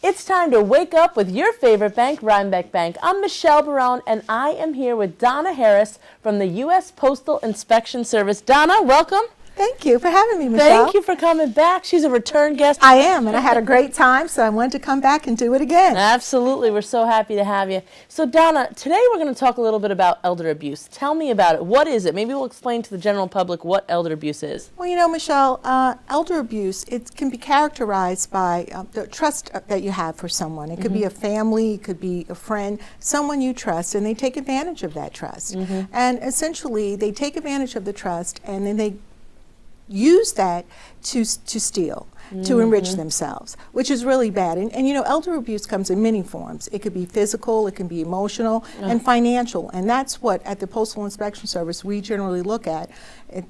It's time to wake up with your favorite bank, Rhinebeck Bank. I'm Michelle Barone, and I am here with Donna Harris from the U.S. Postal Inspection Service. Donna, welcome. Thank you for having me, Michelle. Thank you for coming back. She's a return guest. I am, and I had a great time, so I wanted to come back and do it again. Absolutely. We're so happy to have you. So, Donna, today we're going to talk a little bit about elder abuse. Tell me about it. What is it? Maybe we'll explain to the general public what elder abuse is. Well, you know, Michelle, elder abuse, it can be characterized by the trust that you have for someone. It could be a family, it could be a friend, someone you trust, and they take advantage of that trust. And essentially, they take advantage of the trust, and then they use that to steal, to enrich themselves, which is really bad. And you know, elder abuse comes in many forms. It could be physical, it can be emotional, and financial. And that's what, at the Postal Inspection Service, we generally look at.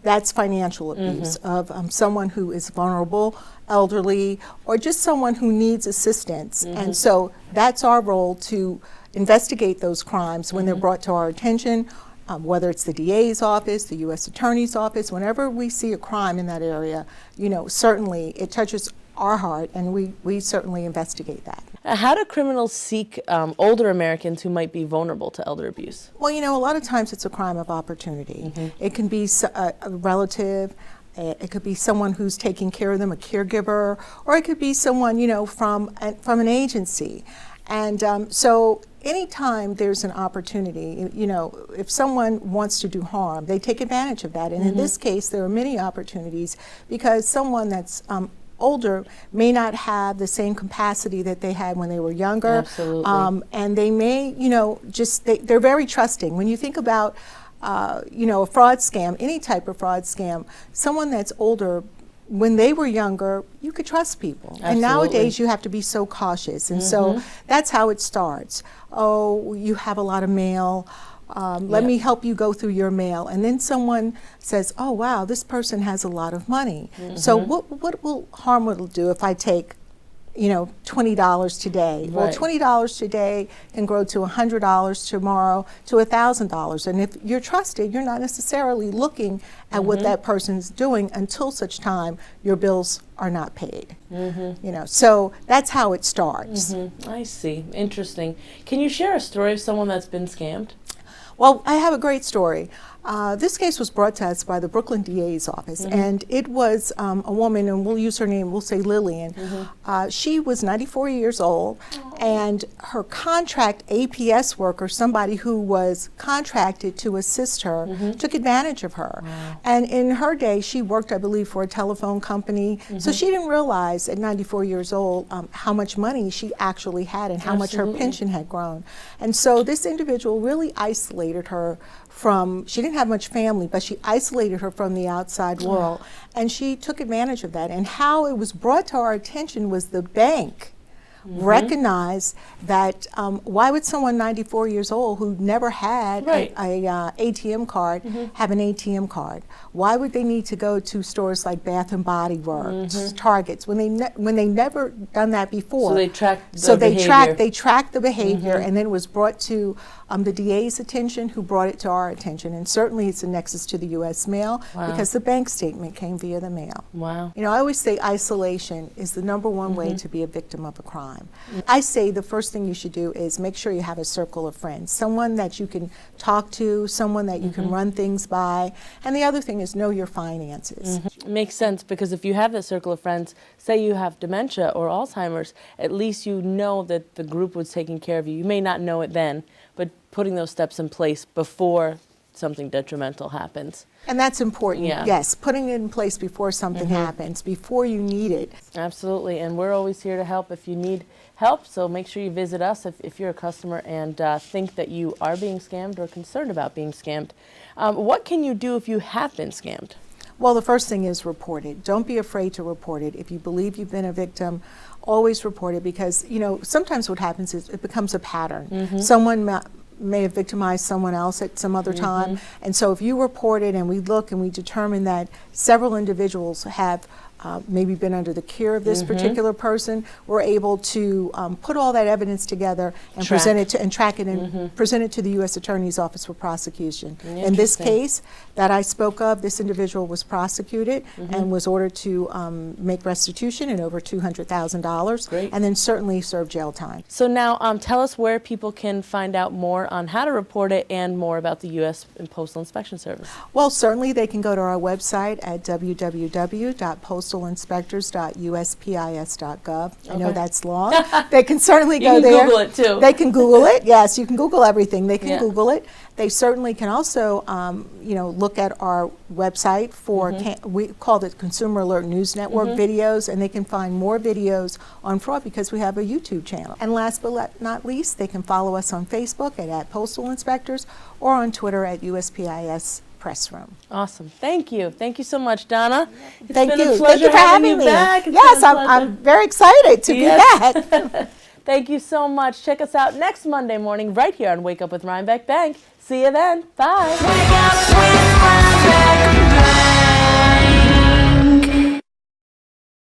That's financial abuse of someone who is vulnerable, elderly, or just someone who needs assistance. And so that's our role, to investigate those crimes when they're brought to our attention. Whether it's the DA's office, the U.S. Attorney's office, whenever we see a crime in that area, you know, certainly it touches our heart, and we certainly investigate that. How do criminals seek older Americans who might be vulnerable to elder abuse? Well, you know, a lot of times it's a crime of opportunity. It can be a relative, it could be someone who's taking care of them, a caregiver, or it could be someone, you know, from an agency. And so anytime there's an opportunity, you know, if someone wants to do harm, they take advantage of that. And in this case, there are many opportunities, because someone that's older may not have the same capacity that they had when they were younger. Absolutely. And they may, you know, they're very trusting. When you think about, you know, a fraud scam, any type of fraud scam, someone that's older, when they were younger, you could trust people. Absolutely. And nowadays you have to be so cautious. And so that's how it starts. Oh, you have a lot of mail. Let me help you go through your mail. And then someone says, oh, wow, this person has a lot of money. So what harm will it do if I take, you know, $20 today? Right. Well, $20 today can grow to $100 tomorrow, to $1,000. And if you're trusted, you're not necessarily looking at what that person's doing until such time your bills are not paid. You know, so that's how it starts. I see. Interesting. Can you share a story of someone that's been scammed? Well, I have a great story. This case was brought to us by the Brooklyn DA's office, and it was a woman, and we'll use her name, we'll say Lillian. She was 94 years old, and her contract APS worker, somebody who was contracted to assist her, took advantage of her. And in her day, she worked, I believe, for a telephone company, so she didn't realize at 94 years old how much money she actually had and how much her pension had grown. And so this individual really isolated her from, she didn't have much family, but she isolated her from the outside world, and she took advantage of that. And how it was brought to our attention was the bank recognized that why would someone 94 years old who never had a ATM card have an ATM card? Why would they need to go to stores like Bath and Body Works, Targets, when they never done that before? So they tracked the behavior. They tracked the behavior, and then it was brought to the DA's attention, who brought it to our attention. And certainly it's a nexus to the U.S. mail, because the bank statement came via the mail. Wow. You know, I always say isolation is the #1 way to be a victim of a crime. I say the first thing you should do is make sure you have a circle of friends, someone that you can talk to, someone that you can run things by. And the other thing is know your finances. It makes sense, because if you have that circle of friends, say you have dementia or Alzheimer's, at least you know that the group was taking care of you. You may not know it then, but putting those steps in place before something detrimental happens. And that's important, yes, putting it in place before something happens, before you need it. Absolutely, and we're always here to help if you need help, so make sure you visit us if you're a customer and think that you are being scammed or concerned about being scammed. What can you do if you have been scammed? Well, the first thing is report it. Don't be afraid to report it. If you believe you've been a victim, always report it, because, you know, sometimes what happens is it becomes a pattern. Someone may have victimized someone else at some other time. And so if you report it and we look and we determine that several individuals have maybe been under the care of this particular person, we're able to put all that evidence together and present it to, and track it and present it to the U.S. Attorney's Office for prosecution. In this case that I spoke of, this individual was prosecuted and was ordered to make restitution in over $200,000, and then certainly serve jail time. So now tell us where people can find out more on how to report it and more about the U.S. Postal Inspection Service. Well, certainly they can go to our website at www.postalinspectors.uspis.gov. I know that's long. They can certainly go there. You can Google it too. They can Google it. Yes, you can Google everything. They can Google it. They certainly can also, look at our website for, we call it Consumer Alert News Network videos, and they can find more videos on fraud because we have a YouTube channel. And last but not least, they can follow us on Facebook at Postal Inspectors or on Twitter at USPIS Press Room. Awesome. Thank you. Thank you so much, Donna. It's Thank been you. a pleasure Thank you for having me. back. It's Yes, been a pleasure. I'm very excited to be back. Thank you so much. Check us out next Monday morning right here on Wake Up with Rhinebeck Bank. See you then. Bye. Wake up with